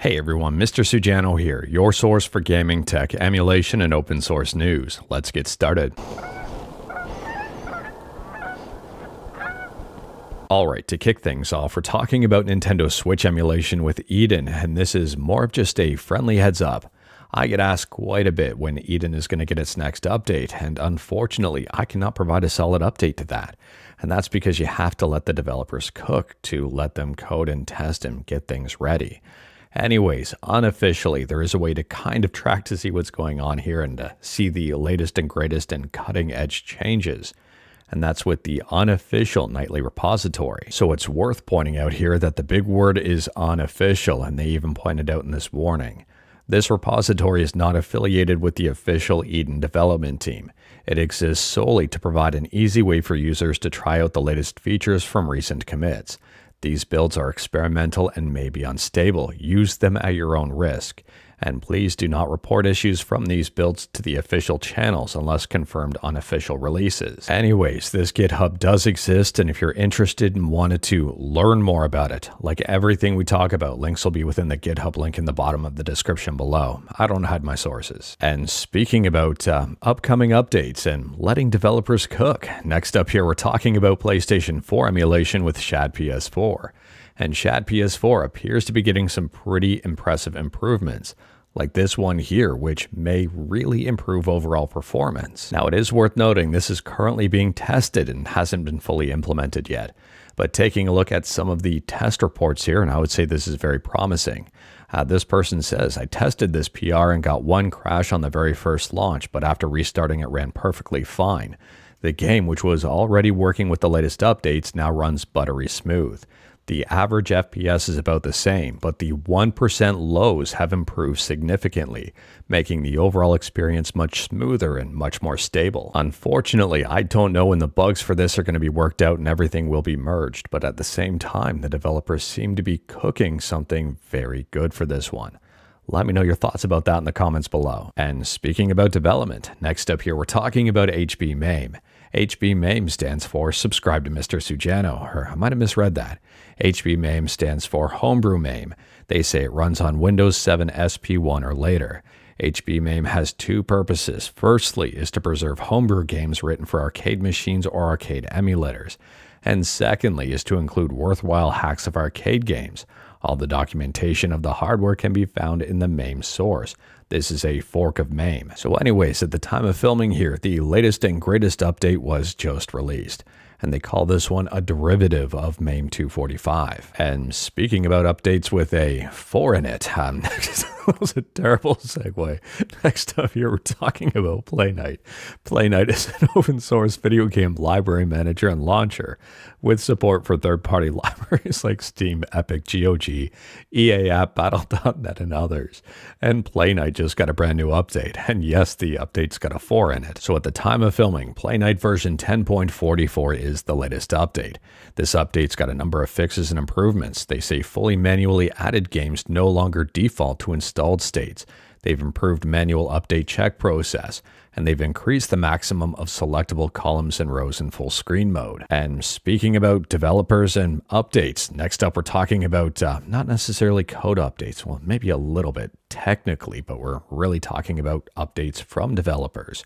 Hey everyone, Mr. Sujano here, your source for gaming tech, emulation, and open source news. Let's get started. Alright, to kick things off, we're talking about Nintendo Switch emulation with Eden, and this is more of just a friendly heads up. I get asked quite a bit when Eden is going to get its next update, and unfortunately, I cannot provide a solid update to that. And that's because you have to let the developers cook to let them code and test and get things ready. Anyways, unofficially, there is a way to kind of track to see what's going on here and to see the latest and greatest and cutting edge changes. And that's with the unofficial nightly repository. So it's worth pointing out here that the big word is unofficial, and they even pointed out in this warning. This repository is not affiliated with the official Eden development team. It exists solely to provide an easy way for users to try out the latest features from recent commits. These builds are experimental and may be unstable. Use them at your own risk. And please do not report issues from these builds to the official channels unless confirmed on official releases. Anyways, this GitHub does exist, and if you're interested and wanted to learn more about it, like everything we talk about, links will be within the GitHub link in the bottom of the description below. I don't hide my sources. And speaking about upcoming updates and letting developers cook, next up here we're talking about PlayStation 4 emulation with Shad PS4. And Shad PS4 appears to be getting some pretty impressive improvements, like this one here, which may really improve overall performance. Now, it is worth noting this is currently being tested and hasn't been fully implemented yet, but taking a look at some of the test reports here, and I would say this is very promising. This person says, I tested this PR and got one crash on the very first launch, but after restarting it ran perfectly fine. The game, which was already working with the latest updates, now runs buttery smooth. The average FPS is about the same, but the 1% lows have improved significantly, making the overall experience much smoother and much more stable. Unfortunately, I don't know when the bugs for this are going to be worked out and everything will be merged, but at the same time, the developers seem to be cooking something very good for this one. Let me know your thoughts about that in the comments below. And speaking about development, next up here we're talking about HBMAME. HBMAME stands for Subscribe to Mr. Sujano, or I might have misread that. HBMAME stands for Homebrew MAME. They say it runs on Windows 7 SP1 or later. HBMAME has two purposes. Firstly is to preserve homebrew games written for arcade machines or arcade emulators. And secondly is to include worthwhile hacks of arcade games. All the documentation of the hardware can be found in the MAME source. This is a fork of MAME. So anyways, at the time of filming here, the latest and greatest update was just released. And they call this one a derivative of MAME 245. And speaking about updates with a 4 in it, that was a terrible segue. Next up here, we're talking about Playnite. Playnite is an open source video game library manager and launcher with support for third-party libraries like Steam, Epic, GOG, EA App, Battle.net, and others. And Playnite just got a brand new update. And yes, the update's got a 4 in it. So at the time of filming, Playnite version 10.44 is the latest update. This update's got a number of fixes and improvements. They say fully manually added games no longer default to installed states. They've improved manual update check process, and they've increased the maximum of selectable columns and rows in full screen mode. And speaking about developers and updates, next up we're talking about not necessarily code updates, well maybe a little bit technically, but we're really talking about updates from developers.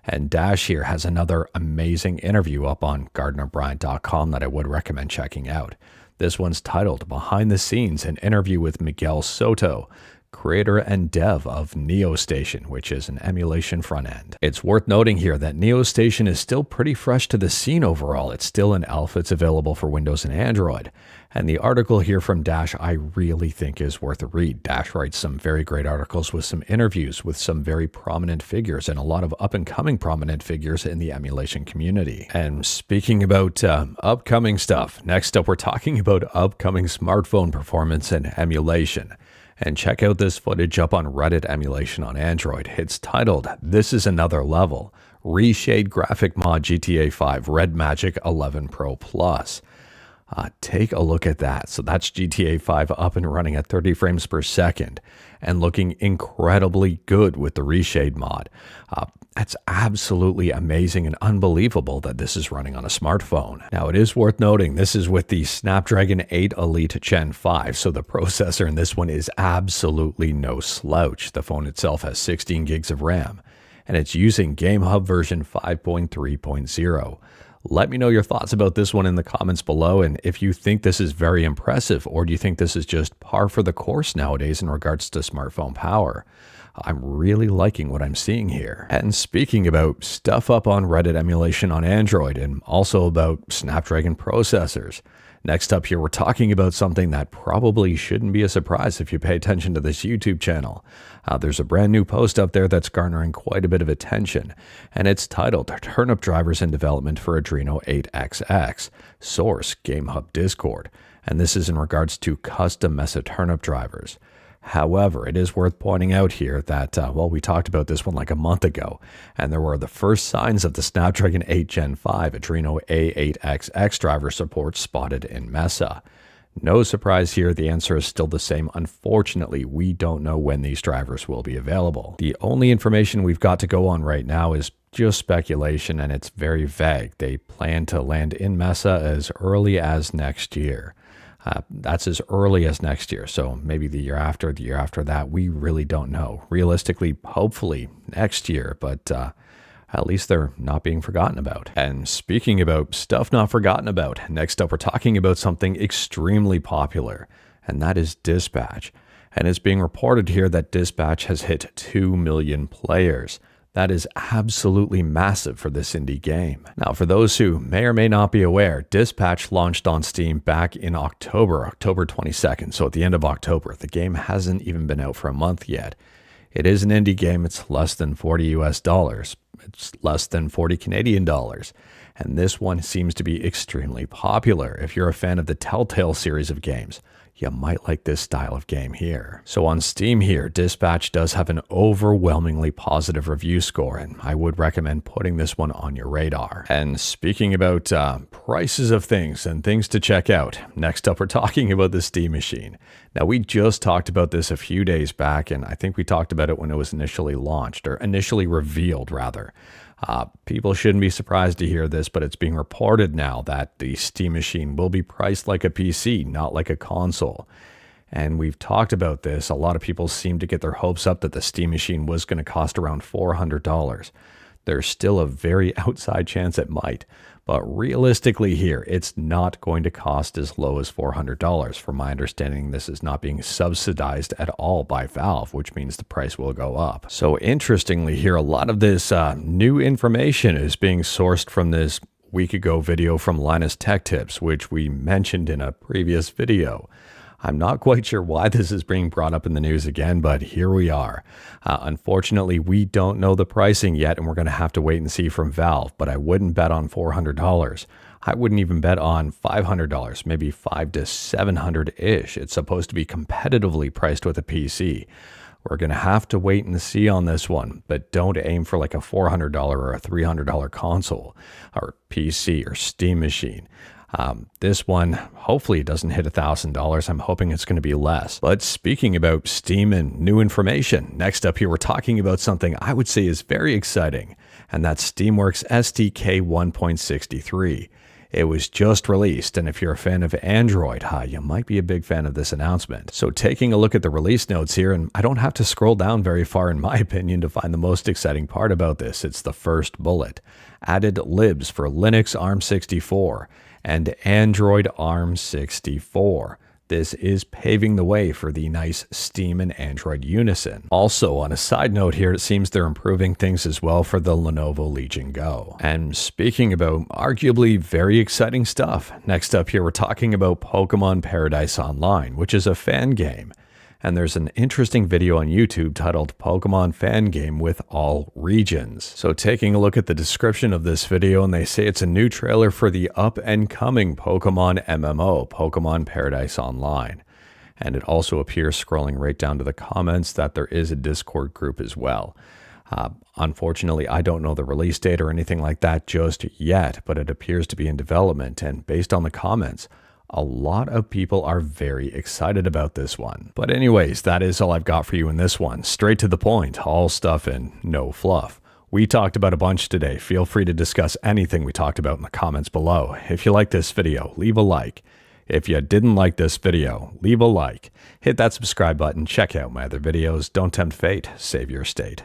And Dash here has another amazing interview up on GardnerBryant.com that I would recommend checking out. This one's titled Behind the Scenes, an interview with Miguel Soto, creator and dev of NeoStation, which is an emulation front end. It's worth noting here that NeoStation is still pretty fresh to the scene overall. It's still in alpha. It's available for Windows and Android. And the article here from Dash I really think is worth a read. Dash writes some very great articles with some interviews with some very prominent figures and a lot of up-and-coming prominent figures in the emulation community. And speaking about upcoming stuff, next up we're talking about upcoming smartphone performance and emulation. And check out this footage up on Reddit emulation on Android. It's titled, This is Another Level, Reshade Graphic Mod GTA 5 Red Magic 11 Pro Plus. Take a look at that. So that's GTA 5 up and running at 30 frames per second and looking incredibly good with the reshade mod. It's absolutely amazing and unbelievable that this is running on a smartphone. Now, it is worth noting this is with the Snapdragon 8 Elite Gen 5, so the processor in this one is absolutely no slouch. The phone itself has 16 gigs of RAM, and it's using GameHub version 5.3.0. Let me know your thoughts about this one in the comments below, and if you think this is very impressive, or do you think this is just par for the course nowadays in regards to smartphone power. I'm really liking what I'm seeing here. And speaking about stuff up on Reddit emulation on Android, and also about Snapdragon processors. Next up here, we're talking about something that probably shouldn't be a surprise if you pay attention to this YouTube channel. There's a brand new post up there that's garnering quite a bit of attention, and it's titled Turnip Drivers in Development for Adreno 8XX, Source GameHub Discord, and this is in regards to custom Mesa Turnip drivers. However, it is worth pointing out here that, well, we talked about this one like a month ago, and there were the first signs of the Snapdragon 8 Gen 5 Adreno A8XX driver support spotted in Mesa. No surprise here, the answer is still the same. Unfortunately, we don't know when these drivers will be available. The only information we've got to go on right now is just speculation, and it's very vague. They plan to land in Mesa as early as next year. That's as early as next year, so maybe the year after that, we really don't know. Realistically, hopefully next year, but at least they're not being forgotten about. And speaking about stuff not forgotten about, next up we're talking about something extremely popular, and that is Dispatch. And it's being reported here that Dispatch has hit 2 million players. That is absolutely massive for this indie game. Now, for those who may or may not be aware, Dispatch launched on Steam back in October 22nd, so at the end of October. The game hasn't even been out for a month yet. It is an indie game. It's less than $40 US. It's less than 40 Canadian dollars. And this one seems to be extremely popular. If you're a fan of the Telltale series of games, you might like this style of game here. So on Steam here, Dispatch does have an overwhelmingly positive review score, and I would recommend putting this one on your radar. And speaking about prices of things and things to check out, next up we're talking about the Steam Machine. Now, we just talked about this a few days back, and I think we talked about it when it was initially launched, or initially revealed rather. People shouldn't be surprised to hear this, but it's being reported now that the Steam Machine will be priced like a PC, not like a console. And we've talked about this. A lot of people seem to get their hopes up that the Steam Machine was going to cost around $400. There's still a very outside chance it might, but realistically here, it's not going to cost as low as $400. From my understanding, this is not being subsidized at all by Valve, which means the price will go up. So interestingly here, a lot of this new information is being sourced from this week ago video from Linus Tech Tips, which we mentioned in a previous video. I'm not quite sure why this is being brought up in the news again, but here we are. Unfortunately, we don't know the pricing yet, and we're going to have to wait and see from Valve, but I wouldn't bet on $400. I wouldn't even bet on $500, maybe $500 to $700-ish. It's supposed to be competitively priced with a PC. We're going to have to wait and see on this one, but don't aim for like a $400 or a $300 console or PC or Steam Machine. This one, hopefully it doesn't hit $1,000. I'm hoping it's going to be less. But speaking about Steam and new information, next up here, we're talking about something I would say is very exciting, and that's Steamworks SDK 1.63. It was just released, and if you're a fan of Android, you might be a big fan of this announcement. So taking a look at the release notes here, and I don't have to scroll down very far in my opinion to find the most exciting part about this. It's the first bullet. Added libs for Linux ARM64 and Android ARM64. This is paving the way for the nice Steam and Android unison. Also, on a side note here, it seems they're improving things as well for the Lenovo Legion Go. And speaking about arguably very exciting stuff, next up here we're talking about Pokémon Paradise Online, which is a fan game. And there's an interesting video on YouTube titled Pokémon Fan Game with All Regions. So taking a look at the description of this video, and they say it's a new trailer for the up-and-coming Pokémon MMO, Pokémon Paradise Online. And it also appears, scrolling right down to the comments, that there is a Discord group as well. Unfortunately, I don't know the release date or anything like that just yet, but it appears to be in development, and based on the comments, a lot of people are very excited about this one. But anyways, that is all I've got for you in this one. Straight to the point, all stuff and no fluff. We talked about a bunch today. Feel free to discuss anything we talked about in the comments below. If you like this video, leave a like. If you didn't like this video, leave a like. Hit that subscribe button, check out my other videos. Don't tempt fate, save your state.